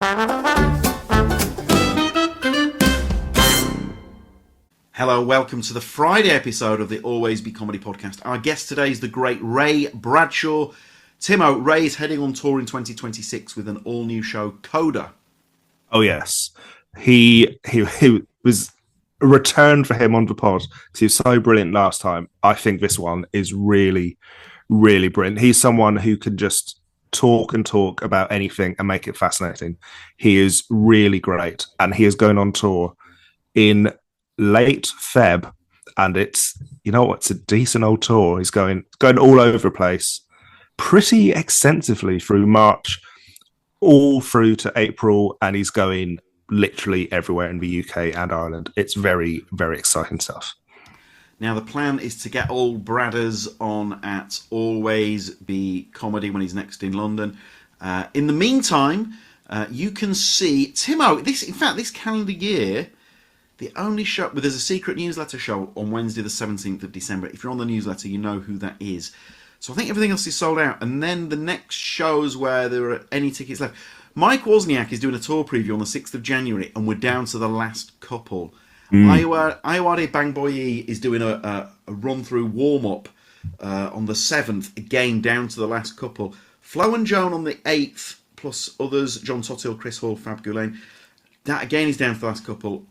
Hello, welcome to the Friday episode of the Always Be Comedy podcast. Our guest today is the great Ray Bradshaw. Timo, Ray is heading on tour in 2026 with an all-new show, Coda. Oh yes, he was a return for him on the pod. He was so brilliant last time. I think this one is really, really brilliant. He's someone who can just talk and talk about anything and make it fascinating. He is really great, and he is going on tour in late Feb, and it's a decent old tour. He's going all over the place, pretty extensively through March, all through to April, and he's going literally everywhere in the UK and Ireland. It's very, very exciting stuff. Now, the plan is to get old Bradders on at Always Be Comedy when he's next in London. In the meantime, you can see Timo. This calendar year, the only show, but there's a secret newsletter show on Wednesday, the 17th of December. If you're on the newsletter, you know who that is. So I think everything else is sold out. And then the next shows where there are any tickets left. Mike Wozniak is doing a tour preview on the 6th of January, and we're down to the last couple. Ayawade Bangboyi is doing a run-through warm-up on the 7th, again down to the last couple. Flo and Joan on the 8th, plus others, John Tottill, Chris Hall, Fab Gulain. That again is down to the last couple.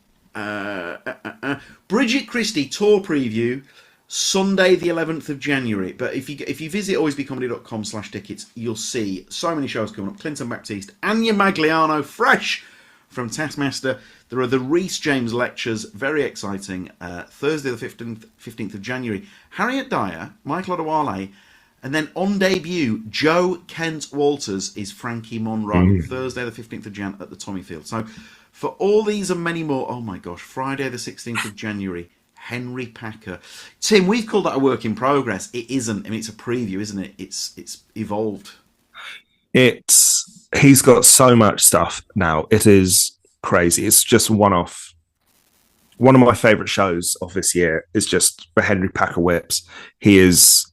Bridget Christie tour preview, Sunday the 11th of January. But if you visit alwaysbecomedy.com/tickets, you'll see so many shows coming up. Clinton Baptiste, Anya Magliano, fresh from Taskmaster. There are the Rhys James lectures, very exciting. Thursday the 15th of January. Harriet Dyer, Michael Odewale, and then on debut, Joe Kent Walters is Frankie Monroe. Thursday the 15th of Jan at the Tommy Field. So for all these and many more, oh my gosh, Friday the 16th of January, Henry Packer. Tim, we've called that a work in progress. It isn't. I mean, it's a preview, isn't it? It's evolved. He's got so much stuff now. It is crazy. It's just one-off. One of my favourite shows of this year is just the Henry Packer Whips. He is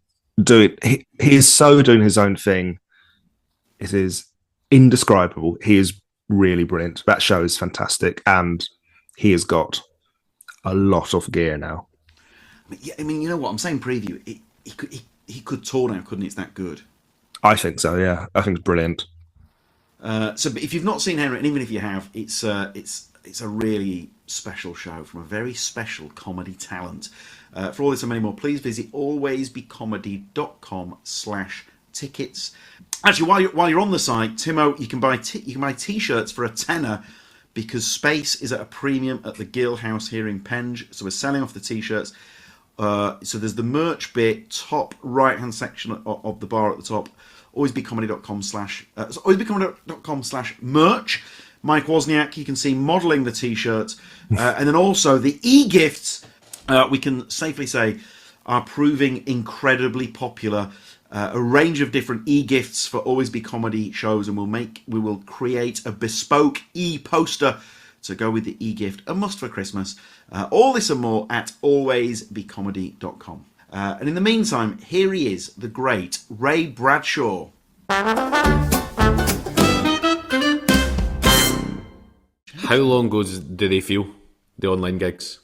so doing his own thing. It is indescribable. He is really brilliant. That show is fantastic, and he has got a lot of gear now. I mean, you know what? I'm saying preview. He could tour now, couldn't he? It's that good. I think so, yeah. I think it's brilliant. But if you've not seen Henry, and even if you have, it's a really special show from a very special comedy talent. For all this and many more, please visit alwaysbecomedy.com/tickets. Actually, while you're on the site, Timo, you can buy t-shirts for £10 because space is at a premium at the Gill House here in Penge. So we're selling off the t-shirts. So there's the merch bit, top right-hand section of the bar at the top. alwaysbecomedy.com/merch. Mike Wozniak, you can see modelling the t-shirts. And then also the e-gifts, we can safely say, are proving incredibly popular. A range of different e-gifts for Always Be Comedy shows, and we will create a bespoke e-poster to go with the e-gift, a must for Christmas. All this and more at alwaysbecomedy.com. And in the meantime, here he is, the great Ray Bradshaw. How long ago do they feel, the online gigs?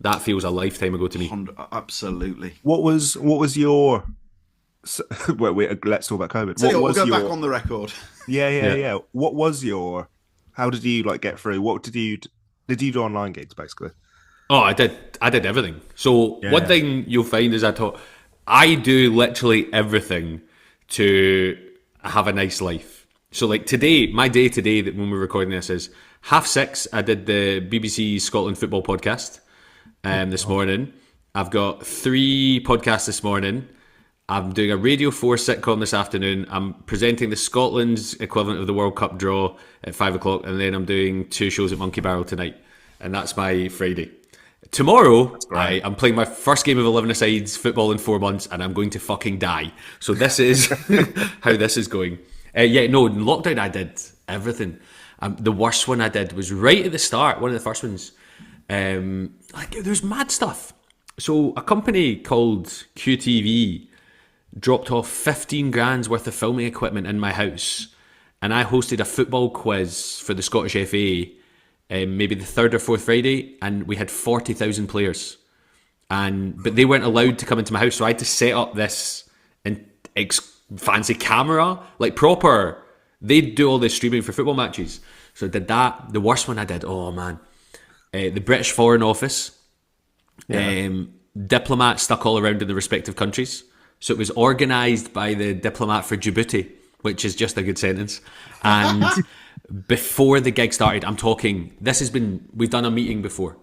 That feels a lifetime ago to me. Absolutely. What was your... Wait, let's talk about COVID. We'll go back on the record. Yeah. What was your... How did you get through? What did you do online gigs, basically? Oh, I did everything. So one thing you'll find is I do literally everything to have a nice life. So today, my day today, that when we're recording this, is 6:30. I did the BBC Scotland football podcast this morning. I've got 3 podcasts this morning. I'm doing a Radio 4 sitcom this afternoon. I'm presenting the Scotland's equivalent of the World Cup draw at 5 o'clock, and then I'm doing 2 shows at Monkey Barrel tonight. And that's my Friday. Tomorrow, I'm playing my first game of 11-a-sides football in 4 months, and I'm going to fucking die. So this is how this is going. In lockdown I did everything. The worst one I did was right at the start, one of the first ones. There's mad stuff. So a company called QTV dropped off 15 grand's worth of filming equipment in my house and I hosted a football quiz for the Scottish FA, maybe the third or fourth Friday, and we had 40,000 players, but they weren't allowed to come into my house, so I had to set up this fancy camera, like proper. They'd do all this streaming for football matches, so I did that. The worst one I did, oh man, the British Foreign Office, diplomats stuck all around in the respective countries. So it was organised by the diplomat for Djibouti, which is just a good sentence. And before the gig started, I'm talking, we've done a meeting before.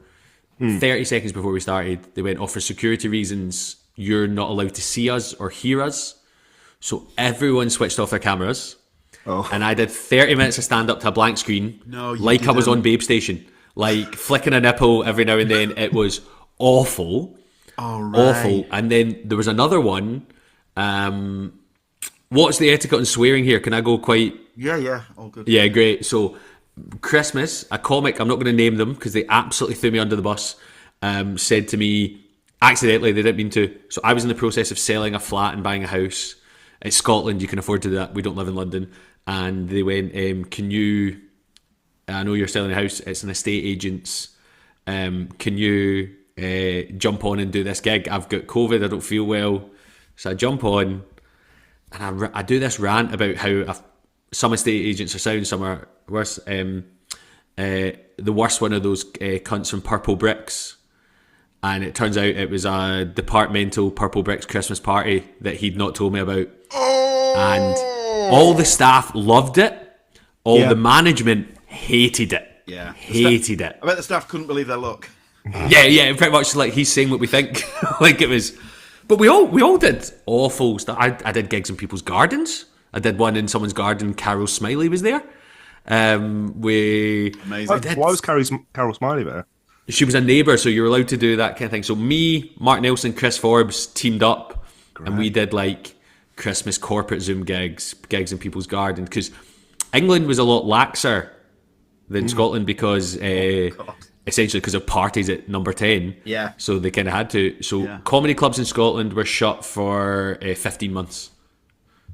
30 seconds before we started, they went, for security reasons, you're not allowed to see us or hear us. So everyone switched off their cameras. Oh. And I did 30 minutes of stand up to a blank screen, like I was on Babe Station, like flicking a nipple every now and then. It was awful. Oh, right. Awful. And then there was another one. What's the etiquette on swearing here? Can I go quite... Yeah, all good. Yeah, great. So, Christmas, a comic, I'm not going to name them because they absolutely threw me under the bus, said to me, accidentally, they didn't mean to. So I was in the process of selling a flat and buying a house. It's Scotland, you can afford to do that. We don't live in London. And they went, can you... I know you're selling a house. It's an estate agent's. Can you... jump on and do this gig? I've got COVID, I don't feel well, so I jump on and I do this rant about how some estate agents are sound, some are worse. The worst one of those cunts from Purple Bricks, and it turns out it was a departmental Purple Bricks Christmas party that he'd not told me about. And all the staff loved it, all the management hated it. Hated it. I bet the staff couldn't believe their luck. Yeah, pretty much like he's saying what we think. Like it was, but we all did awful stuff. I did gigs in people's gardens. I did one in someone's garden. Carol Smiley was there. Amazing. Why was Carol Smiley there? She was a neighbour, so you're allowed to do that kind of thing. So me, Mark Nelson, Chris Forbes teamed up, and we did like Christmas corporate Zoom gigs in people's gardens, because England was a lot laxer than Scotland because essentially because of parties at number 10. Yeah. So they kind of had to. So comedy clubs in Scotland were shut for 15 months.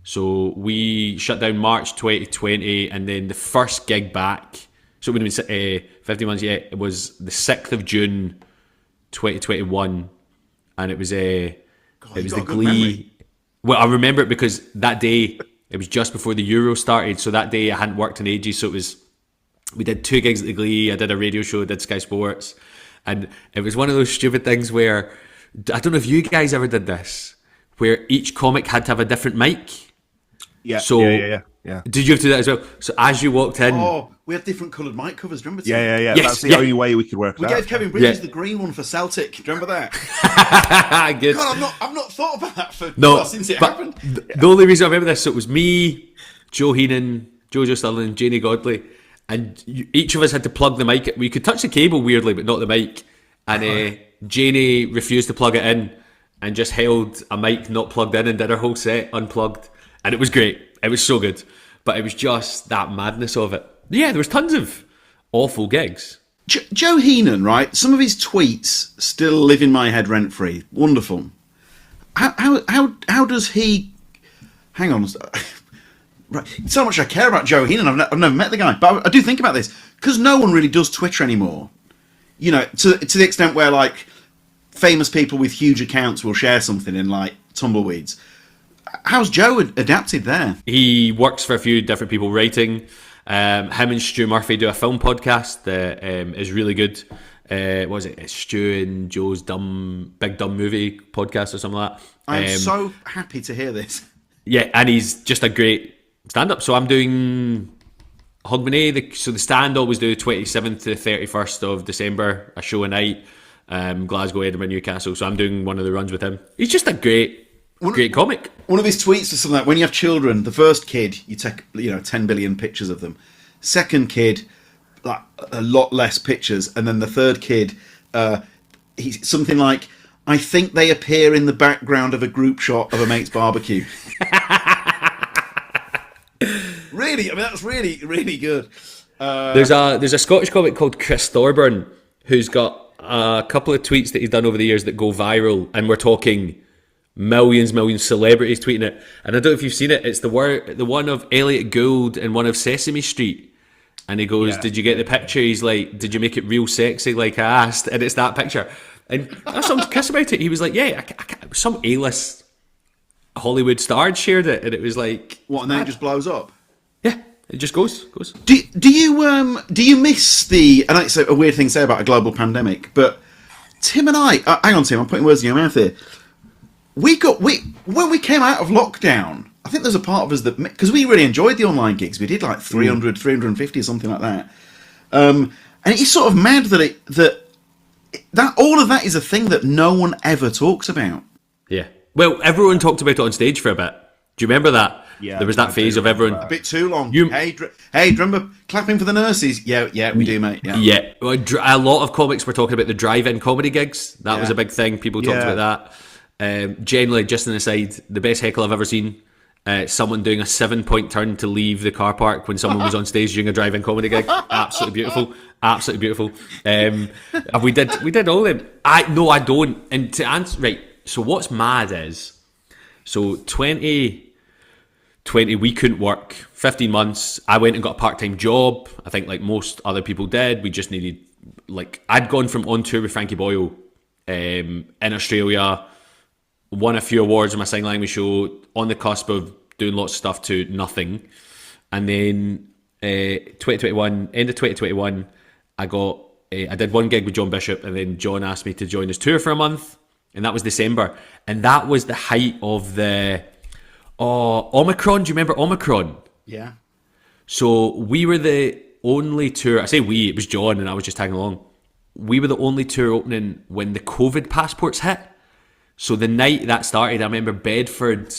So we shut down March 2020, and then the first gig back, so it would have been 15 months, it was the 6th of June 2021, and it was the Glee. Memory. Well, I remember it because that day, it was just before the Euro started, so that day I hadn't worked in ages, so we did 2 gigs at the Glee, I did a radio show, I did Sky Sports, and it was one of those stupid things where, I don't know if you guys ever did this, where each comic had to have a different mic. Yeah. So, yeah. Did you have to do that as well? So as you walked in... Oh, we had different coloured mic covers, remember? Yeah. Yes, That's the only way we could work We that. gave Kevin Bridges the green one for Celtic. Do you remember that? Good. God, I've not thought about that since it happened. The only reason I remember this, so it was me, Joe Heenan, Jojo Sterling, Janie Godley, and each of us had to plug the mic. We could touch the cable weirdly, but not the mic. And Janie refused to plug it in and just held a mic not plugged in and did her whole set unplugged. And it was great. It was so good. But it was just that madness of it. Yeah, there was tons of awful gigs. Joe Heenan, right? Some of his tweets still live in my head rent-free. Wonderful. How does he... Hang on. Right. So much I care about Joe Heenan. I've never met the guy. But I do think about this. Because no one really does Twitter anymore. You know, to the extent where, like, famous people with huge accounts will share something in, like, tumbleweeds. How's Joe adapted there? He works for a few different people writing. Him and Stu Murphy do a film podcast that is really good. What was it? It's Stu and Joe's Big Dumb Movie podcast or something like that. I'm so happy to hear this. Yeah, and he's just a great stand-up. So I'm doing Hogmanay. So the stand always do 27th to the 31st of December, a show a night. Glasgow, Edinburgh, Newcastle. So I'm doing one of the runs with him. He's just a great comic. One of his tweets was something like, when you have children, the first kid, you take 10 billion pictures of them. Second kid, like a lot less pictures. And then the third kid, he's something like, I think they appear in the background of a group shot of a mate's barbecue. Really? I mean, that's really, really good. There's a Scottish comic called Chris Thorburn who's got a couple of tweets that he's done over the years that go viral, and we're talking millions celebrities tweeting it. And I don't know if you've seen it. It's the one of Elliot Gould and one of Sesame Street. And he goes, did you get the picture? He's like, did you make it real sexy like I asked? And it's that picture. And I saw him kiss about it. He was like, yeah, some A-list Hollywood star shared it. And it was like... What, and then it just blows up? Yeah, it just goes. Do you miss the... And it's a weird thing to say about a global pandemic, but Tim and I... hang on, Tim, I'm putting words in your mouth here. When we came out of lockdown, I think there's a part of us that... Because we really enjoyed the online gigs. We did like 300, 350 or something like that. And it's sort of mad that all of that is a thing that no one ever talks about. Yeah. Well, everyone talked about it on stage for a bit. Do you remember that? Yeah. There was that phase of everyone... A bit too long. Hey, remember clapping for the nurses? Yeah, we do, mate. Yeah. Well, a lot of comics were talking about the drive-in comedy gigs. That was a big thing. People talked about that. Generally, just an aside, the best heckle I've ever seen, someone doing a 7-point turn to leave the car park when someone was on stage during a drive-in comedy gig. Absolutely beautiful. We did all of them. I don't. And to answer, right, so what's mad is, so 2020 we couldn't work. 15 months, I went and got a part-time job. I think like most other people did. We just needed, like, I'd gone from on tour with Frankie Boyle in Australia, won a few awards in my sign language show, on the cusp of doing lots of stuff, to nothing. And then 2021, end of 2021, I did one gig with John Bishop, and then John asked me to join his tour for a month, and that was December. And that was the height of the Omicron. Do you remember Omicron? Yeah. So we were the only tour, I say we, it was John and I was just tagging along. We were the only tour opening when the COVID passports hit. So the night that started, I remember Bedford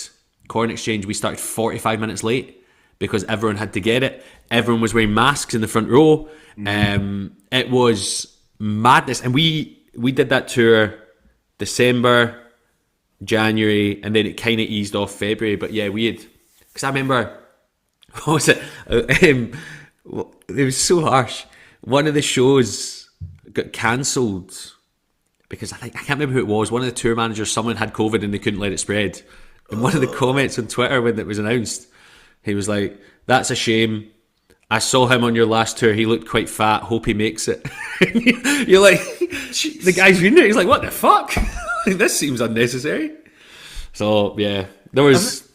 Corn Exchange, we started 45 minutes late because everyone had to get it. Everyone was wearing masks in the front row. It was madness. And we did that tour December, January, and then it kind of eased off February. But yeah, we had, because I remember, what was it? It was so harsh. One of the shows got cancelled because I can't remember who it was. One of the tour managers, someone had COVID and they couldn't let it spread. And one of the comments on Twitter when it was announced, he was like, "That's a shame. I saw him on your last tour. He looked quite fat. Hope he makes it." You're like, the guy's reading it. He's like, "What the fuck? This seems unnecessary." So yeah, it was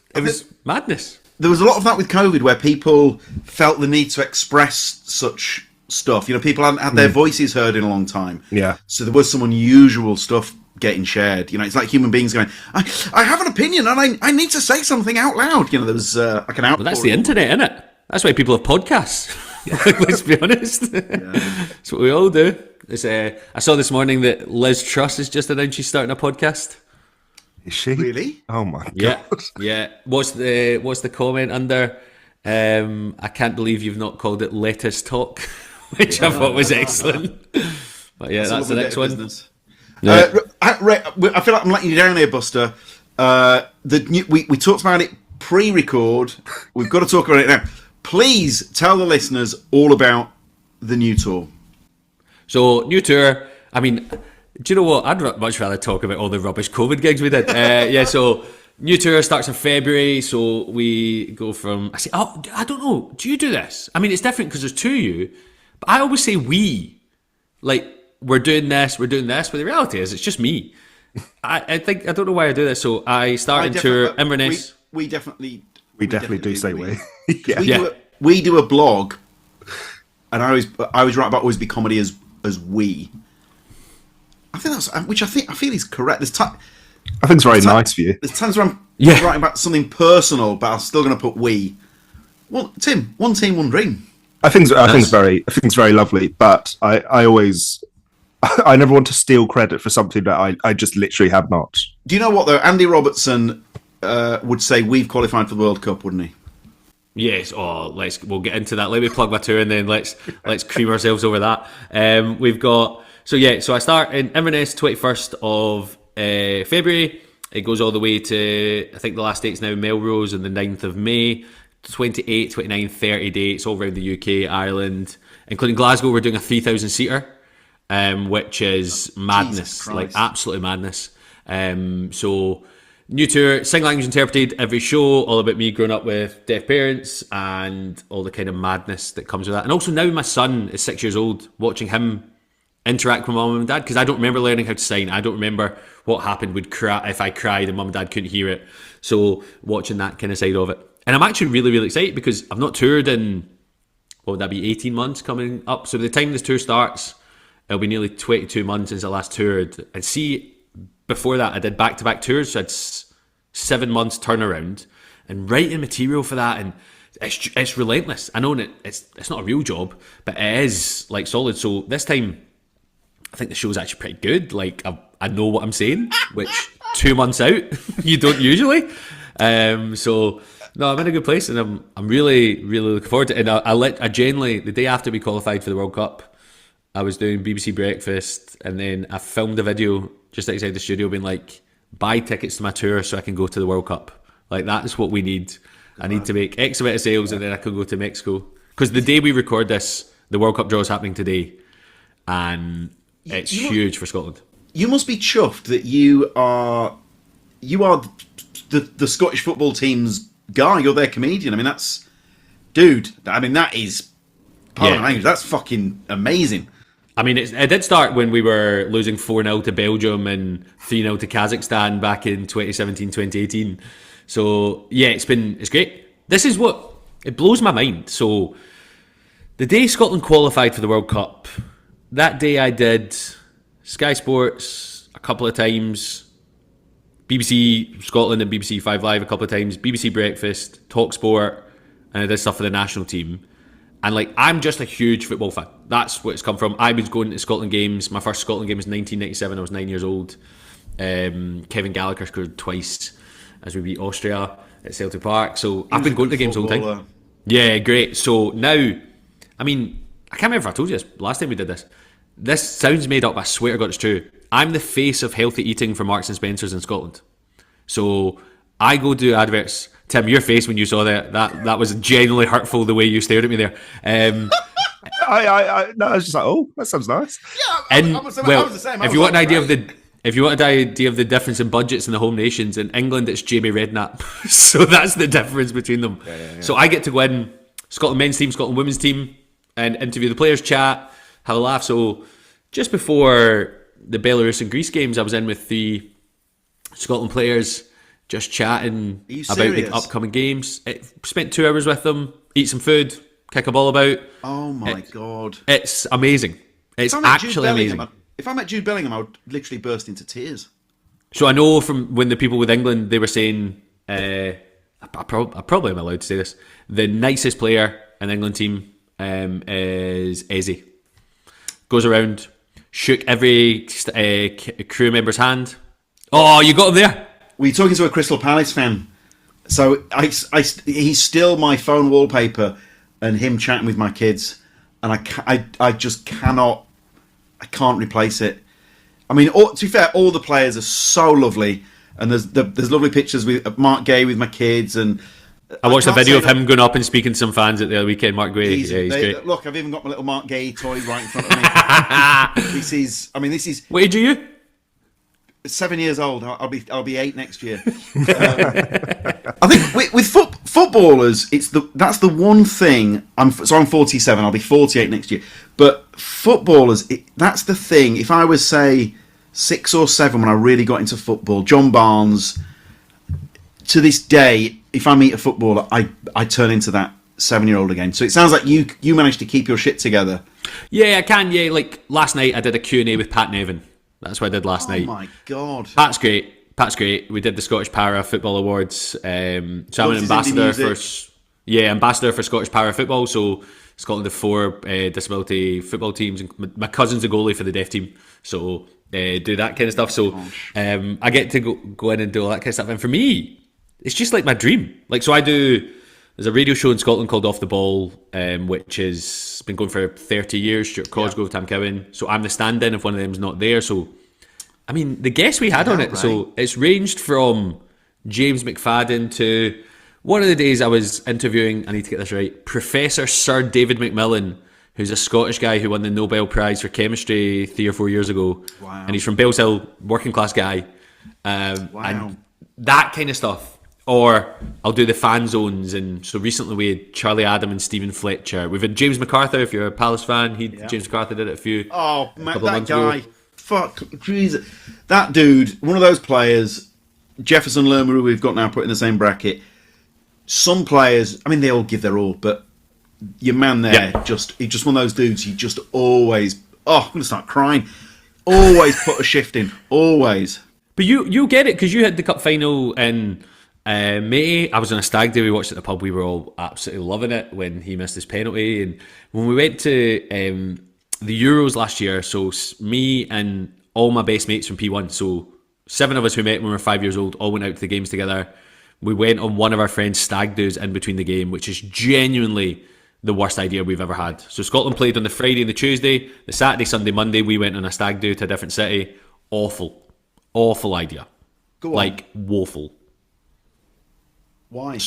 madness. There was a lot of that with COVID where people felt the need to express such stuff. You know, people hadn't had their voices heard in a long time. Yeah. So there was some unusual stuff getting shared. You know, it's like human beings going, I have an opinion and I need to say something out loud. You know, there was like an outpour. Well, that's the internet, isn't it? That's why people have podcasts. Let's be honest. Yeah. That's what we all do. I saw this morning that Liz Truss has just announced she's starting a podcast. Is she? Really? Oh my god. Yeah. What's the comment under? I can't believe you've not called it Lettuce Talk, which I thought was excellent. But yeah, that's the next one. Yeah. I feel like I'm letting you down here, Buster. We talked about it pre-record. We've got to talk about it now. Please tell the listeners all about the new tour. So, new tour. I mean, do you know what? I'd much rather talk about all the rubbish COVID gigs we did. So new tour starts in February. So we go from... I don't know. Do you do this? I mean, it's different because there's two of you. But I always say we. Like, we're doing this. But the reality is, it's just me. I don't know why I do this. So I start in tour Inverness. We definitely do say we. We do a blog, and I always write about Always Be Comedy as we. I think that's which I feel is correct. I think it's very nice for you. There's times where I'm writing about something personal, but I'm still going to put we. Well, Tim, one team, one dream. I think it's very lovely, but I always. I never want to steal credit for something that I just literally have not. Do you know what though? Andy Robertson would say we've qualified for the World Cup, wouldn't he? Yes. We'll get into that. Let me plug my tour and then let's cream ourselves over that. We've got so I start in Inverness 21st of February. It goes all the way to, I think the last date's now Melrose on the 9th of May. 28, 29, 30 dates all around the UK, Ireland, including Glasgow. We're doing a 3,000 seater. Which is madness, like absolutely madness. So New tour, sing language interpreted, every show, all about me growing up with deaf parents and all the kind of madness that comes with that. And also now my son is 6 years old, watching him interact with mum and dad, because I don't remember learning how to sign. I don't remember what happened would cry if I cried and mum and dad couldn't hear it. So watching that kind of side of it. And I'm actually really, really excited because I've not toured in, what would that be, 18 months coming up. So by the time this tour starts, it'll be nearly 22 months since I last toured. And see, before that, I did back-to-back tours, so I had 7 months turnaround, and writing material for that, and it's relentless. I know it's not a real job, but it is like solid. So this time, I think the show's actually pretty good. Like I know what I'm saying, which 2 months out you don't usually. So no, I'm in a good place, and I'm really, really looking forward to it. And I genuinely, the day after we qualified for the World Cup, I was doing BBC Breakfast, and then I filmed a video just outside the studio being like, buy tickets to my tour so I can go to the World Cup. Like, that is what we need. I need to make X amount of sales, and then I can go to Mexico. Because the day we record this, the World Cup draw is happening today, and it's huge for Scotland. You must be chuffed that you are the Scottish football team's guy. You're their comedian. I mean, that's... Dude, I mean, that is... Pardon my language, that's fucking amazing. I mean, it did start when we were losing 4-0 to Belgium and 3-0 to Kazakhstan back in 2017, 2018. So, yeah, it's great. This is what... It blows my mind. So, the day Scotland qualified for the World Cup, that day I did Sky Sports a couple of times, BBC Scotland and BBC 5 Live a couple of times, BBC Breakfast, TalkSport, and I did stuff for the national team. And like, I'm just a huge football fan. That's what it's come from. I was going to Scotland games. My first Scotland game was 1997. I was 9 years old. Kevin Gallagher scored twice as we beat Austria at Celtic Park. So I've been going to games all the time. Yeah, great. So now, I mean, I can't remember if I told you this last time we did this. This sounds made up. I swear to God it's true. I'm the face of healthy eating for Marks and Spencer's in Scotland. So I go do adverts. Tim, your face when you saw that was genuinely hurtful, the way you stared at me there. I was just like, oh, that sounds nice. Yeah, I was the same. If you want an idea of the difference in budgets in the home nations, in England it's Jamie Redknapp. So that's the difference between them. Yeah. So I get to go in Scotland men's team, Scotland women's team, and interview the players, chat, have a laugh. So just before the Belarus and Greece games, I was in with the Scotland players, just chatting about the upcoming games. Spent 2 hours with them, eat some food, kick a ball about. Oh my God. It's amazing. It's actually amazing. If I met Jude Bellingham, I would literally burst into tears. So I know from when the people with England, they were saying, I probably am allowed to say this, the nicest player in the England team is Eze. Goes around, shook every crew member's hand. Oh, you got him there. We're talking to a Crystal Palace fan. So he's still my phone wallpaper, and him chatting with my kids, and I just can't replace it. I mean, to be fair, all the players are so lovely, and there's lovely pictures with Mark Gay with my kids, and I watched a video of him going up and speaking to some fans at the other weekend. Mark Gay, he's great. Look, I've even got my little Mark Gay toy right in front of me. This is. What age are you? 7 years old. I'll be 8 next year. I think with footballers, that's the one thing. I'm 47. I'll be 48 next year. But footballers, that's the thing. If I was, say, 6 or 7 when I really got into football, John Barnes, to this day, if I meet a footballer, I turn into that 7-year-old again. So it sounds like you managed to keep your shit together. Yeah, I can. Yeah, like last night I did a Q&A with Pat Nevin. That's what I did last night. Oh my God. Pat's great. We did the Scottish Para Football Awards. So I'm an ambassador for Scottish Para Football. So Scotland have 4 disability football teams. And my cousin's a goalie for the deaf team. So do that kind of stuff. So I get to go in and do all that kind of stuff. And for me, it's just like my dream. Like, so there's a radio show in Scotland called Off the Ball, which has been going for 30 years. Stuart Cosgrove, Tam Cowan. So I'm the stand-in if one of them's not there. So, I mean, the guests we had on it, right. So it's ranged from James McFadden to one of the days I was interviewing, I need to get this right, Professor Sir David McMillan, who's a Scottish guy who won the Nobel Prize for Chemistry 3 or 4 years ago. Wow. And he's from Bellshill, working class guy. Wow. And that kind of stuff. Or I'll do the fan zones, and so recently we had Charlie Adam and Stephen Fletcher. We've had James MacArthur, if you're a Palace fan. James MacArthur did it a few. Oh, man, couple of that months guy! ago. Fuck, Jesus, that dude, one of those players. Jefferson Lerma, who we've got now put in the same bracket. Some players, I mean, they all give their all, but your man there, he's just one of those dudes. He just always. Oh, I'm gonna start crying. Always put a shift in. Always. But you get it because you had the cup final in May. I was on a stag do. We watched it at the pub. We were all absolutely loving it when he missed his penalty. And when we went to the Euros last year, so me and all my best mates from P1, so 7 of us who met when we were 5 years old, all went out to the games together. We went on one of our friends' stag do's in between the game, which is genuinely the worst idea we've ever had. So Scotland played on the Friday and the Tuesday. The Saturday, Sunday, Monday, we went on a stag do to a different city. Awful idea. Go on. Like, woeful. Why?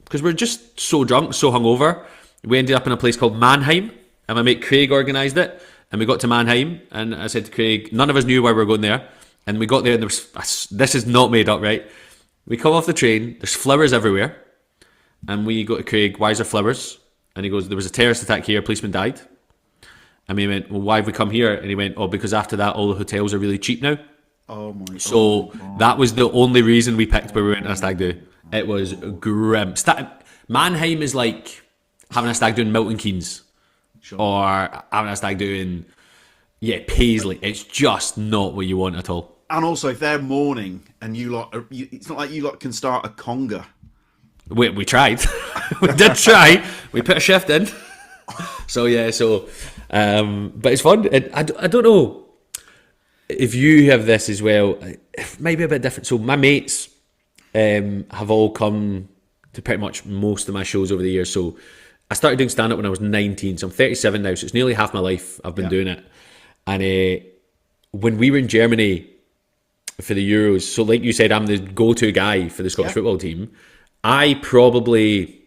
Because we're just so drunk, so hungover. We ended up in a place called Mannheim, and my mate Craig organised it. And we got to Mannheim, and I said to Craig, none of us knew why we were going there. And we got there, and there was, this is not made up, right? We come off the train, there's flowers everywhere. And we go to Craig, why is there flowers? And he goes, there was a terrorist attack here, a policeman died. And we went, well, why have we come here? And he went, oh, because after that, all the hotels are really cheap now. Oh my God. So that was the only reason we picked where we went on a stag do. It was grim. Mannheim is like having a stag do in Milton Keynes. Sure. Or having a stag do in, Paisley. It's just not what you want at all. And also, if they're mourning and you lot, it's not like you lot can start a conga. We tried. We did try. We put a shift in. But it's fun. I don't know if you have this as well. It might be a bit different. So my mates have all come to pretty much most of my shows over the years. So I started doing stand-up when I was 19. So I'm 37 now. So it's nearly half my life I've been doing it. And when we were in Germany for the Euros, so like you said, I'm the go-to guy for the Scottish football team. I probably,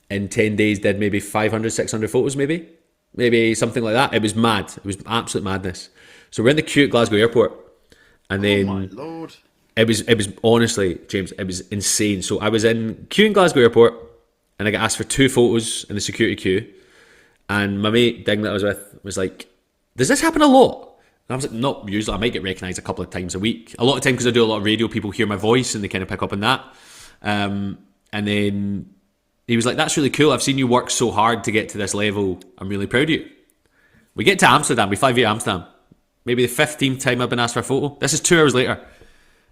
in 10 days, did maybe 500, 600 photos, maybe something like that. It was mad. It was absolute madness. So we're in the queue at Glasgow Airport, and then, oh my Lord, it was honestly, James, it was insane. So I was in queue in Glasgow Airport, and I got asked for 2 photos in the security queue, and my mate Ding that I was with was like, "Does this happen a lot?" And I was like, "Not usually. I might get recognised a couple of times a week. A lot of time because I do a lot of radio. People hear my voice and they kind of pick up on that." And then he was like, "That's really cool. I've seen you work so hard to get to this level. I'm really proud of you." We get to Amsterdam. We fly via Amsterdam. Maybe the 15th time I've been asked for a photo. This is 2 hours later.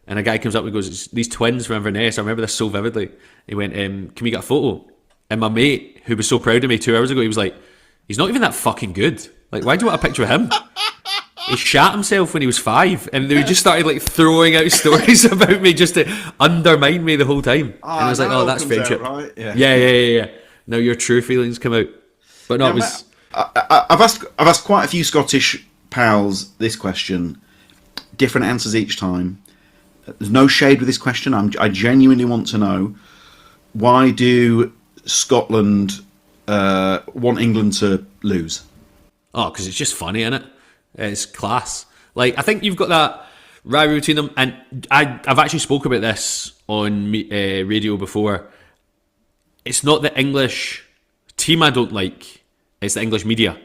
And a guy comes up and goes, "It's these twins from Inverness." I remember this so vividly. He went, "Can we get a photo?" And my mate, who was so proud of me 2 hours ago, he was like, "He's not even that fucking good. Like, why do you want a picture of him?" He shat himself when he was 5, and they just started like throwing out stories about me just to undermine me the whole time. And I was like, "Oh, that's friendship, right? Yeah. Now your true feelings come out." But no, it was. I've asked quite a few Scottish pals this question, different answers each time. There's no shade with this question. I genuinely want to know, why do Scotland want England to lose? Oh, because it's just funny, isn't it? It's class. Like, I think you've got that rivalry between them, and I've actually spoke about this on radio before. It's not the English team I don't like, it's the English media.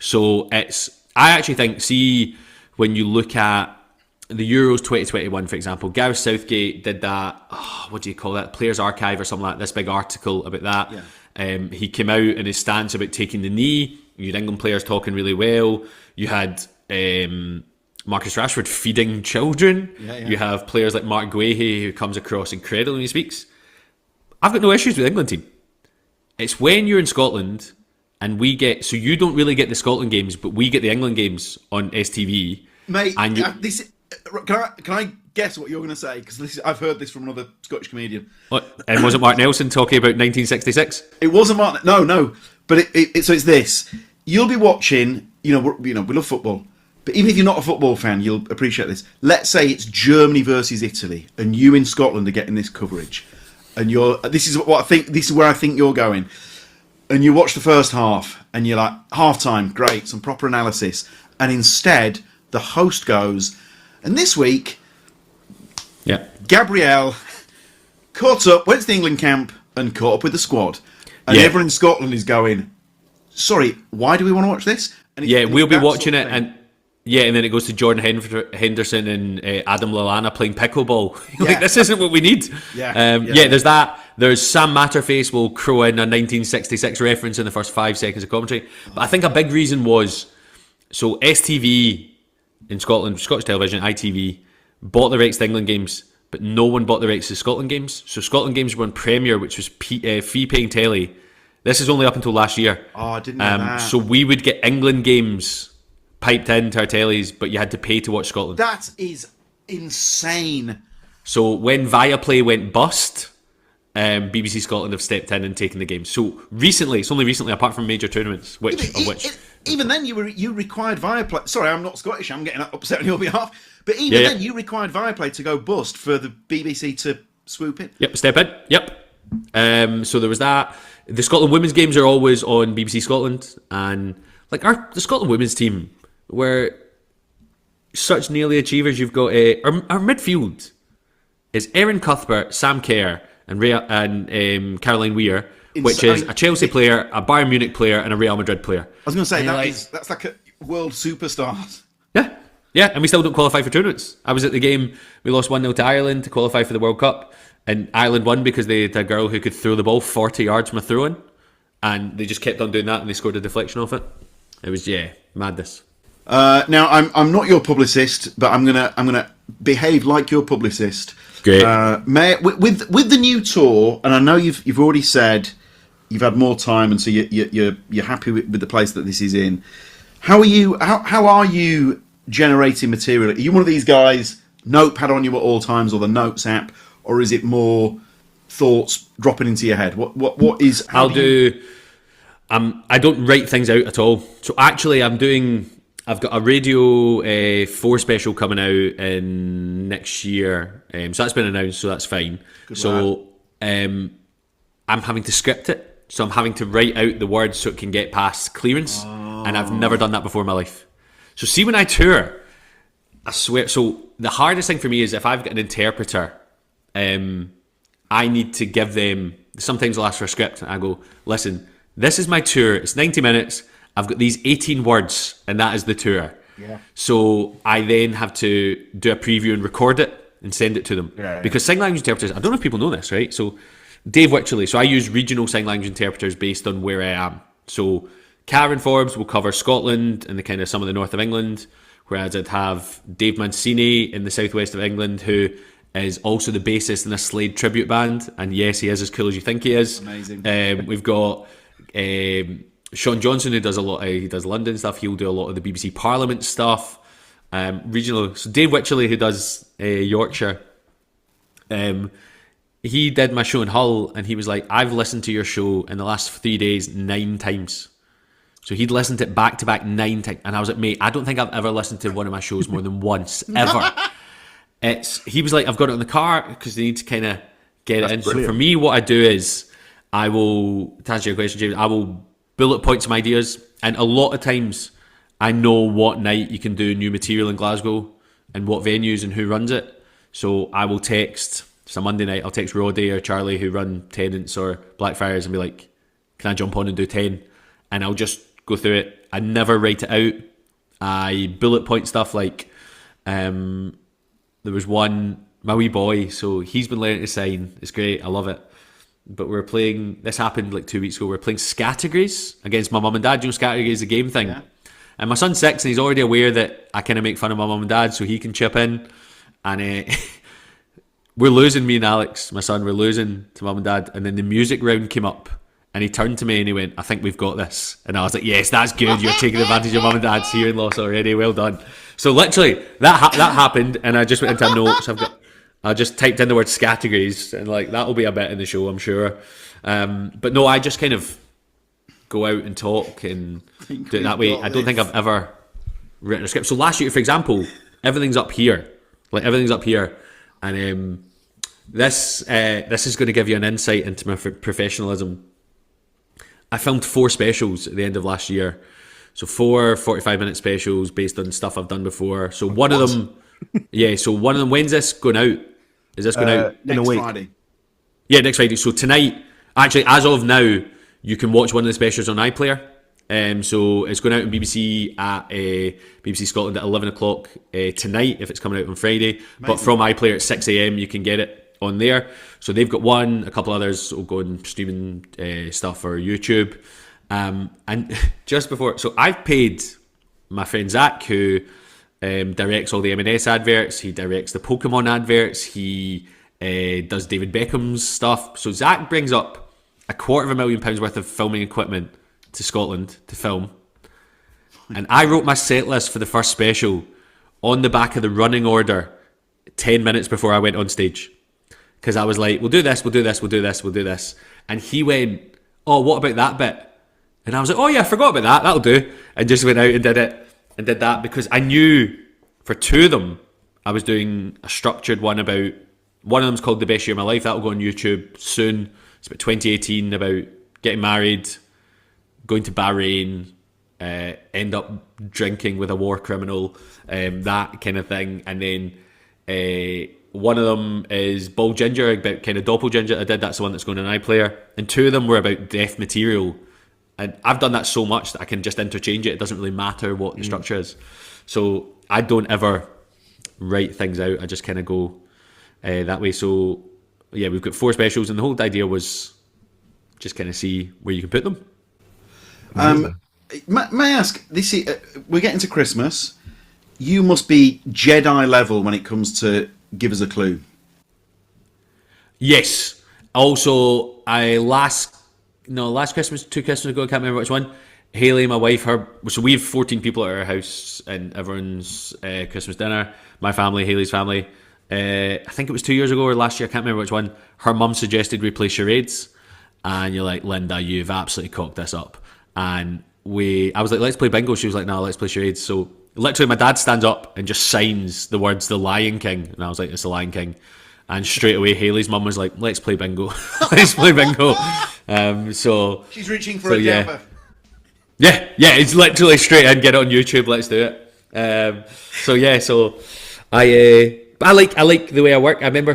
So I actually think, see, when you look at the Euros 2021, for example, Gareth Southgate did that, what do you call that, Players Archive or something like that, this big article about that. Yeah. He came out in his stance about taking the knee. You had England players talking really well. You had Marcus Rashford feeding children. Yeah. You have players like Mark Guehi, who comes across incredible when he speaks. I've got no issues with the England team. It's when you're in Scotland and so you don't really get the Scotland games, but we get the England games on STV. Mate, can I guess what you're going to say? Because I've heard this from another Scottish comedian. What? And wasn't Mark Nelson talking about 1966? It wasn't Mark. No. But so it's this. You'll be watching. We love football. But even if you're not a football fan, you'll appreciate this. Let's say it's Germany versus Italy, and you in Scotland are getting this coverage, and this is where I think you're going. And you watch the first half, and you're like, half time, great, some proper analysis. And instead, the host goes, and this week, Yeah. Gabrielle went to the England camp and caught up with the squad. And Yeah. everyone in Scotland is going, sorry, why do we want to watch this? And We'll be that watching sort it, of thing. and then it goes to Jordan Henderson and Adam Lallana playing pickleball. Yeah. Like, this isn't what we need. Yeah. There's that. There's Sam Matterface will crow in a 1966 reference in the first 5 seconds of commentary. But I think a big reason was, so STV in Scotland, Scottish Television, ITV, bought the rights to England games, but no one bought the rights to Scotland games. So Scotland games were on Premier, which was fee-paying telly. This is only up until last year. Oh, I didn't know that. So we would get England games piped into our tellies, but you had to pay to watch Scotland. That is insane. So when Viaplay went bust, BBC Scotland have stepped in and taken the game. So recently, it's only recently, apart from major tournaments, Even then, you required Viaplay. Sorry, I'm not Scottish. I'm getting upset on your behalf. But even then, you required Viaplay to go bust for the BBC to swoop in. Yep, step in. Yep. So there was that. The Scotland women's games are always on BBC Scotland, and like the Scotland women's team were such nearly achievers. You've got our midfield is Erin Cuthbert, Sam Kerr, and Caroline Weir, which is a Chelsea player, a Bayern Munich player, and a Real Madrid player. I was going to say that's like a world superstars. Yeah, and we still don't qualify for tournaments. I was at the game, we lost 1-0 to Ireland to qualify for the World Cup, and Ireland won because they had a girl who could throw the ball 40 yards from a throw-in, and they just kept on doing that, and they scored a deflection off it. It was, madness. Now, I'm not your publicist, but I'm gonna behave like your publicist. Great. With the new tour, and I know you've already said you've had more time, and so you're happy with the place that this is in. How are you generating material? Are you one of these guys, notepad on you at all times, or the notes app, or is it more thoughts dropping into your head? What is? I don't write things out at all. So actually, I've got a Radio 4 special coming out in next year. So that's been announced, so that's fine. I'm having to script it. So I'm having to write out the words so it can get past clearance. And I've never done that before in my life. So see, when I tour, I swear, so the hardest thing for me is if I've got an interpreter, I need to give them, sometimes I'll ask for a script, and I go, listen, this is my tour, it's 90 minutes, I've got these 18 words, and that is the tour. Yeah. So I then have to do a preview and record it and send it to them. Yeah. Because sign language interpreters, I don't know if people know this, right? So Dave Wycherley, so I use regional sign language interpreters based on where I am. So Karen Forbes will cover Scotland and the kind of some of the north of England, whereas I'd have Dave Mancini in the southwest of England, who is also the bassist in a Slade tribute band, and yes, he is as cool as you think he is. Amazing. We've got Sean Johnson, who does he does London stuff. He'll do a lot of the BBC Parliament stuff. Regional. So Dave Wycherley, who does Yorkshire, he did my show in Hull, and he was like, I've listened to your show in the last 3 days 9 times. So he'd listened to it back to back 9 times, and I was like, mate, I don't think I've ever listened to one of my shows more than once, ever. He was like, I've got it in the car because they need to kind of get it in. Brilliant. So for me, what I do is I will, to answer your question, James, I will bullet point some ideas, and a lot of times I know what night you can do new material in Glasgow and what venues and who runs it. So I will text, it's a Monday night, I'll text Roddy or Charlie who run Tenants or Blackfriars and be like, can I jump on and do 10? And I'll just go through it. I never write it out. I bullet point stuff like, there was one, my wee boy, so he's been learning to sign. It's great, I love it. But we're playing, this happened like 2 weeks ago, we're playing Scattergories against my mum and dad. You know, Scattergories is a game thing. Yeah. And my son's 6 and he's already aware that I kind of make fun of my mum and dad, so he can chip in. And we're losing, me and Alex, my son, we're losing to mum and dad. And then the music round came up. And he turned to me and he went, I think we've got this. And I was like, yes, that's good. You're taking advantage of mum and dad's hearing loss already. Well done. So literally, that happened. And I just went into notes. I just typed in the word Scattergories. And like, that'll be a bit in the show, I'm sure. But no, I just kind of go out and talk and do it that way. I don't think I've ever written a script. So last year, for example, everything's up here. Like, everything's up here. And this is going to give you an insight into my professionalism. I filmed 4 specials at the end of last year. So 4 45-minute specials based on stuff I've done before. So one of them, when's this going out? Is this going out in a week? Friday. Yeah, next Friday. So tonight, actually, as of now, you can watch one of the specials on iPlayer. So it's going out on BBC at BBC Scotland at 11 o'clock tonight if it's coming out on Friday. Amazing. But from iPlayer at 6 a.m. you can get it on there. So they've got one, a couple others will go on streaming stuff for YouTube. And just before, so I've paid my friend Zach, who directs all the M&S adverts. He directs the Pokemon adverts. He does David Beckham's stuff. So Zach brings up £250,000 worth of filming equipment to Scotland to film, and I wrote my set list for the first special on the back of the running order 10 minutes before I went on stage, because I was like, we'll do this, we'll do this, we'll do this, we'll do this, and he went, oh, what about that bit? And I was like, oh yeah, I forgot about that, that'll do, and just went out and did it, and did that, because I knew for two of them I was doing a structured one about, one of them's called The Best Year of My Life, that'll go on YouTube soon. It's about 2018, about getting married, going to Bahrain, end up drinking with a war criminal, that kind of thing. And then one of them is Bald Ginger, about kind of doppelginger I did. That's the one that's going on iPlayer. And two of them were about deaf material. And I've done that so much that I can just interchange it. It doesn't really matter what the structure is. So I don't ever write things out. I just kind of go that way. So yeah, we've got 4 specials, and the whole idea was just kind of see where you can put them. May I ask, we're getting to Christmas. You must be Jedi level when it comes to give us a clue. Yes. Also, last Christmas, 2 Christmas ago, I can't remember which one, Hayley, my wife, so we have 14 people at our house, and everyone's Christmas dinner. My family, Hayley's family. I think it was 2 years ago or last year, I can't remember which one. Her mum suggested we play charades. And you're like, Linda, you've absolutely cocked this up. And I was like, let's play bingo. She was like, no, let's play charades. So literally my dad stands up and just signs the words The Lion King. And I was like, it's The Lion King. And straight away Hayley's mum was like, let's play bingo. Let's play bingo. So she's reaching for a jabber. Yeah, it's literally straight in, get it on YouTube, let's do it. So I like the way I work. I remember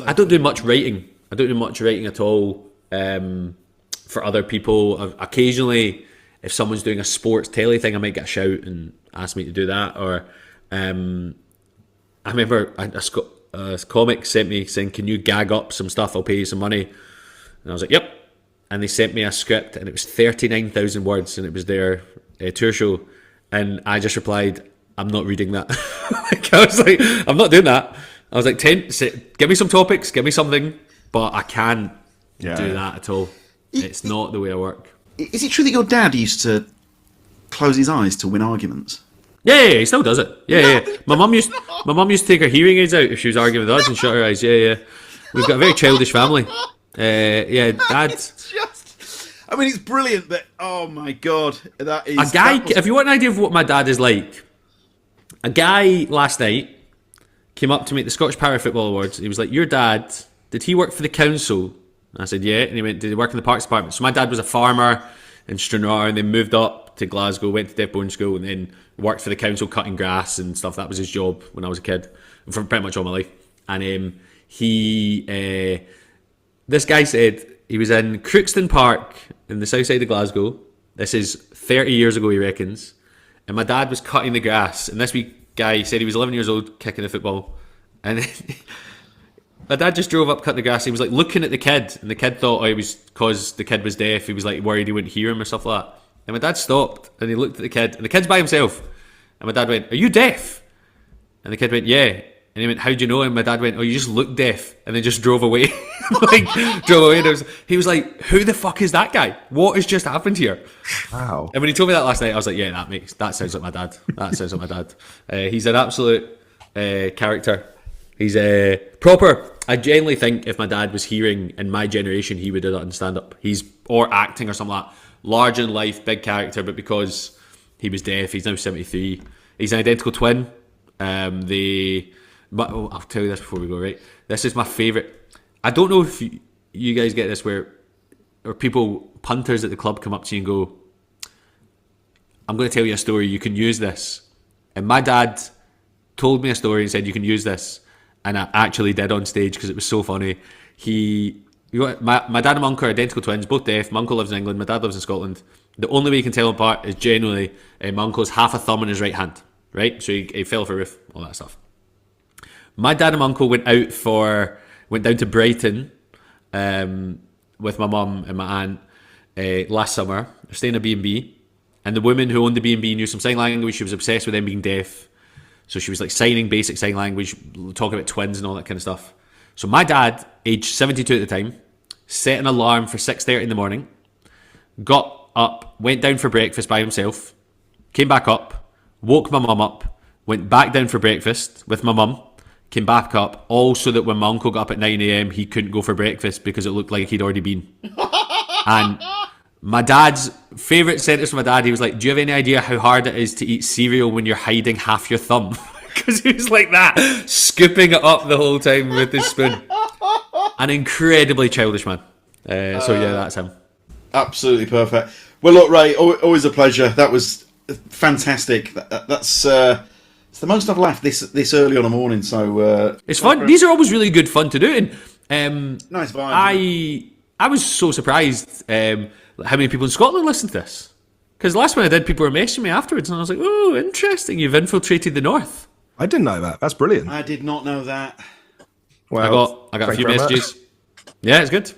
I don't do much writing. I don't do much writing at all for other people. Occasionally, if someone's doing a sports telly thing, I might get a shout and ask me to do that. Or I remember a comic sent me saying, can you gag up some stuff, I'll pay you some money. And I was like, yep. And they sent me a script, and it was 39,000 words, and it was their tour show. And I just replied, I'm not reading that. I was like, I'm not doing that. I was like, give me some topics, give me something, but I can't do that at all. It's not the way I work. Is it true that your dad used to close his eyes to win arguments? Yeah, he still does it. Yeah. My mum used to take her hearing aids out if she was arguing with us and shut her eyes. Yeah. We've got a very childish family. Dad. It's brilliant that. Oh my god, that is a guy. If you want an idea of what my dad is like, a guy last night came up to me at the Scottish Para Football Awards. He was like, "Your dad, did he work for the council?" And I said, "Yeah." And he went, "Did he work in the Parks Department?" So my dad was a farmer in Stranraer, and then moved up to Glasgow, went to Deaf Boarding School, and then worked for the council cutting grass and stuff. That was his job when I was a kid, for pretty much all my life. And this guy said he was in Crookston Park in the south side of Glasgow. This is 30 years ago, he reckons. And my dad was cutting the grass. And this wee guy said he was 11 years old, kicking the football. And then my dad just drove up, cut the grass. He was like looking at the kid. And the kid thought it was because the kid was deaf. He was like worried he wouldn't hear him or stuff like that. And my dad stopped and he looked at the kid. And the kid's by himself. And my dad went, "Are you deaf?" And the kid went, "Yeah." And he went, "How do you know?" And my dad went, "Oh, you just look deaf." And then just drove away. Drove away. And he was like, "Who the fuck is that guy? What has just happened here?" Wow. And when he told me that last night, I was like, "Yeah, that sounds like my dad. That sounds like my dad." He's an absolute character. He's proper. I genuinely think if my dad was hearing in my generation, he would have done stand-up. Or acting or something like that. Large in life, big character, but because he was deaf, he's now 73. He's an identical twin. I'll tell you this before we go, right? This is my favourite. I don't know if you guys get this where people, punters at the club, come up to you and go, "I'm going to tell you a story, you can use this." And my dad told me a story and said, "You can use this." and I actually did on stage because it was so funny. My dad and my uncle are identical twins, both deaf. My uncle lives in England, my dad lives in Scotland. The only way you can tell them apart is generally my uncle's half a thumb in his right hand, right? So he fell off a roof, all that stuff. My dad and my uncle went down to Brighton with my mum and my aunt last summer. They're staying in a B&B, and the woman who owned the B&B knew some sign language. She was obsessed with them being deaf, so she was like signing basic sign language, talking about twins and all that kind of stuff. So my dad, aged 72 at the time, set an alarm for 6:30 in the morning, got up, went down for breakfast by himself, came back up, woke my mum up, went back down for breakfast with my mum, came back up, all so that when my uncle got up at 9 a.m, he couldn't go for breakfast because it looked like he'd already been. And my dad's favourite sentence from my dad, he was like, do you have any idea how hard it is to eat cereal when you're hiding half your thumb? Because he was like that, scooping it up the whole time with his spoon. An incredibly childish man. So yeah, that's him. Absolutely perfect. Well, look, Ray, always a pleasure. That was fantastic. That's it's the most I've laughed this early on a morning. So it's fun. These are always really good fun to do. And nice vibe. I was so surprised how many people in Scotland listen to this. Because last one I did, people were messaging me afterwards, and I was like, "Oh, interesting! You've infiltrated the north." I didn't know that. That's brilliant. I did not know that. Well, I got a few messages. Yeah, it's good.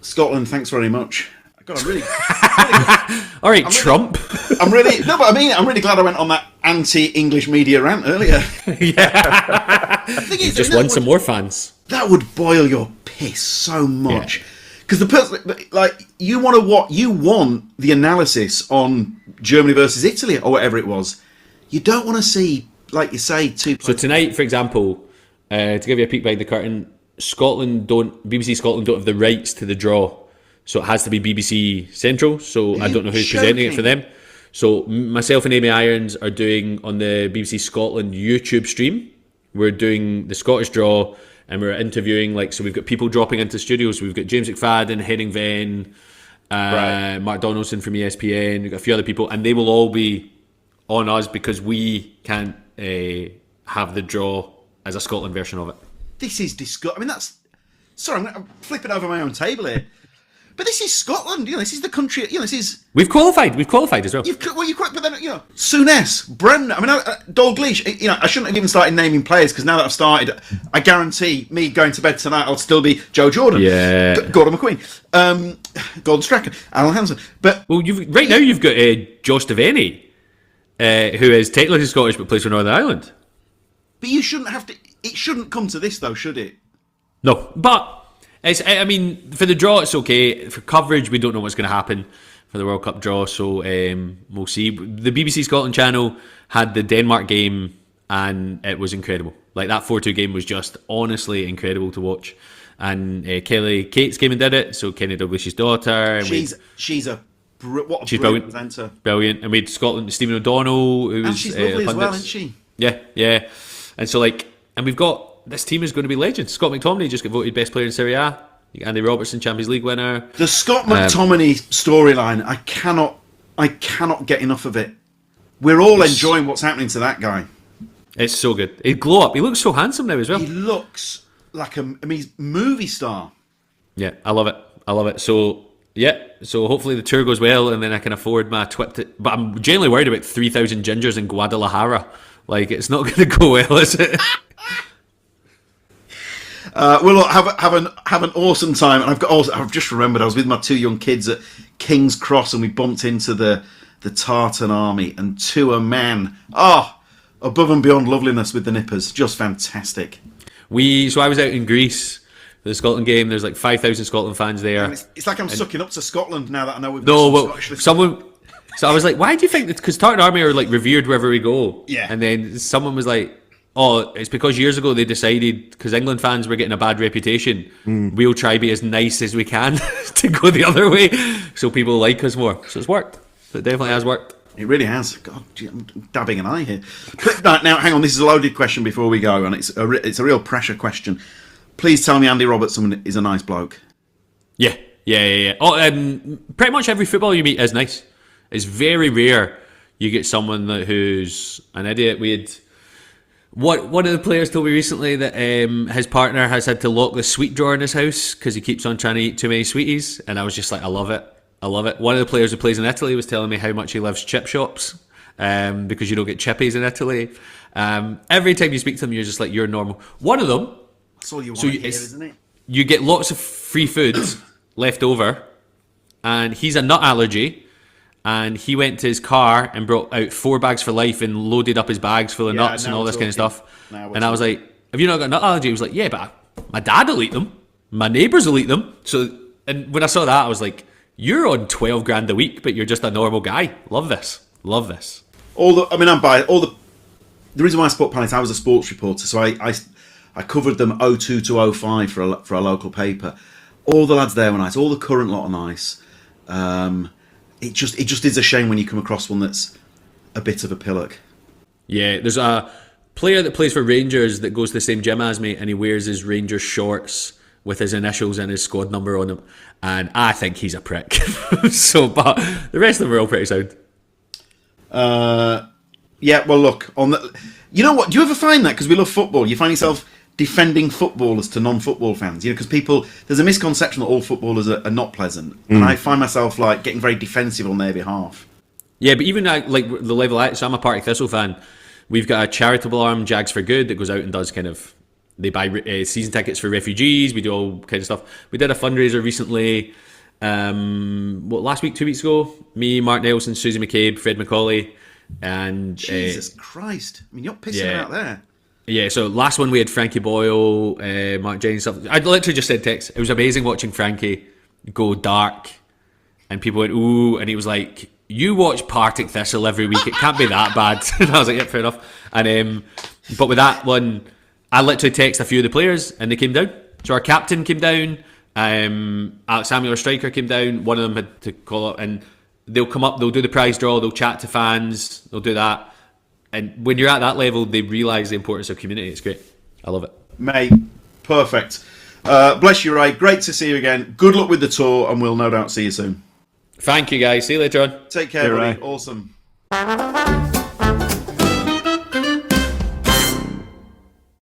Scotland, thanks very much. God, I'm really all right, Trump. I'm really glad I went on that anti-English media rant earlier. Yeah, the thing is, just won some more fans. That would boil your piss so much because the person, like, you want the analysis on Germany versus Italy or whatever it was. You don't want to see, like you say, two. So tonight, for example, to give you a peek behind the curtain, BBC Scotland don't have the rights to the draw. So it has to be BBC Central, so I don't know who's presenting it for them. So myself and Amy Irons are doing on the BBC Scotland YouTube stream. We're doing the Scottish draw, and we're interviewing, so we've got people dropping into studios. So we've got James McFadden, Henning Venn, Mark Donaldson from ESPN, we've got a few other people, and they will all be on us because we can't have the draw as a Scotland version of it. This is disgusting. I mean, sorry, I'm flipping over my own table here. But this is Scotland, this is the country, this is... We've qualified as well. But then, Souness, Brennan, Dalglish, I shouldn't have even started naming players because now that I've started, I guarantee me going to bed tonight, I'll still be Joe Jordan, Gordon McQueen, Gordon Strachan, Alan Hansen. But... Well, right now you've got Josh Devaney, who is technically Scottish but plays for Northern Ireland. But you shouldn't have to... It shouldn't come to this, though, should it? No, but... for the draw, it's okay. For coverage, we don't know what's going to happen for the World Cup draw, so we'll see. The BBC Scotland channel had the Denmark game, and it was incredible. Like, that 4-2 game was just honestly incredible to watch. And Kelly Cates came and did it, so Kenny Dalglish's daughter. And she's brilliant presenter. Brilliant. And we had Scotland, Stephen O'Donnell, who was she's lovely as well, isn't she? Yeah. And so, and we've got... This team is going to be legends. Scott McTominay just got voted best player in Serie A. Andy Robertson, Champions League winner. The Scott McTominay storyline, I cannot get enough of it. We're all enjoying what's happening to that guy. It's so good. He'd glow up. He looks so handsome now as well. He looks like he's a movie star. Yeah, I love it. So, so hopefully the tour goes well and then I can afford my trip. But I'm genuinely worried about 3,000 gingers in Guadalajara. It's not going to go well, is it? Well, look, have an awesome time. And I've just remembered I was with my two young kids at King's Cross, and we bumped into the Tartan army, and to a man, above and beyond loveliness with the nippers, just fantastic. So I was out in Greece for the Scotland game. There's 5,000 Scotland fans there. And it's like I'm sucking up to Scotland now that I know we've someone. So I was like, why do you think that? Because Tartan army are revered wherever we go. Yeah. And then someone was like, oh, it's because years ago they decided, because England fans were getting a bad reputation, we'll try be as nice as we can to go the other way so people like us more. So it's worked. It definitely has worked. It really has. God, I'm dabbing an eye here. Now, hang on, this is a loaded question before we go, and it's a real pressure question. Please tell me Andy Robertson is a nice bloke. Yeah. Oh, pretty much every footballer you meet is nice. It's very rare you get someone who's an idiot. One of the players told me recently that his partner has had to lock the sweet drawer in his house because he keeps on trying to eat too many sweeties, and I was just like, I love it. One of the players who plays in Italy was telling me how much he loves chip shops because you don't get chippies in Italy. Every time you speak to them, you're just like, you're normal. One of them, that's all you want to hear, isn't it? You get lots of free food left over, and he's a nut allergy. And he went to his car and brought out 4 bags for life and loaded up his bags full of nuts and all this kind of stuff. And I was like, have you not got a nut allergy? He was like, yeah, but my dad will eat them. My neighbours will eat them. So, and when I saw that, I was like, you're on 12 grand a week, but you're just a normal guy. Love this. Love this. I'm biased. The reason why I support Palace, I was a sports reporter, so I covered them 02 to 05 for a local paper. All the lads there were nice. All the current lot are nice. It just is a shame when you come across one that's a bit of a pillock. Yeah, there's a player that plays for Rangers that goes to the same gym as me, and he wears his Rangers shorts with his initials and his squad number on them, and I think he's a prick. But the rest of them are all pretty sound. Yeah, well, look, you know what? Do you ever find that, because we love football, you find yourself defending footballers to non-football fans, because there's a misconception that all footballers are not pleasant, and I find myself like getting very defensive on their behalf. Yeah, but even like the level so I'm a Partick Thistle fan. We've got a charitable arm, Jags for Good, that goes out and does they buy season tickets for refugees. We do all kind of stuff. We did a fundraiser recently. Last week, 2 weeks ago, me, Mark Nelson, Susie McCabe, Fred McCauley, and Jesus Christ! I mean, you're pissing out there. Yeah, so last one we had Frankie Boyle, Mark Jennings, stuff. I literally just said text. It was amazing watching Frankie go dark, and people went, ooh, and he was like, you watch Partick Thistle every week, it can't be that bad. And I was like, yeah, fair enough. And but with that one, I literally texted a few of the players, and they came down. So our captain came down, Alex Samuel, our striker, came down. One of them had to call up, and they'll come up, they'll do the prize draw, they'll chat to fans, they'll do that. And when you're at that level, they realise the importance of community. It's great. I love it. Mate, perfect. Bless you, Ray. Great to see you again. Good luck with the tour, and we'll no doubt see you soon. Thank you, guys. See you later on. Take care, buddy. Ray. Awesome.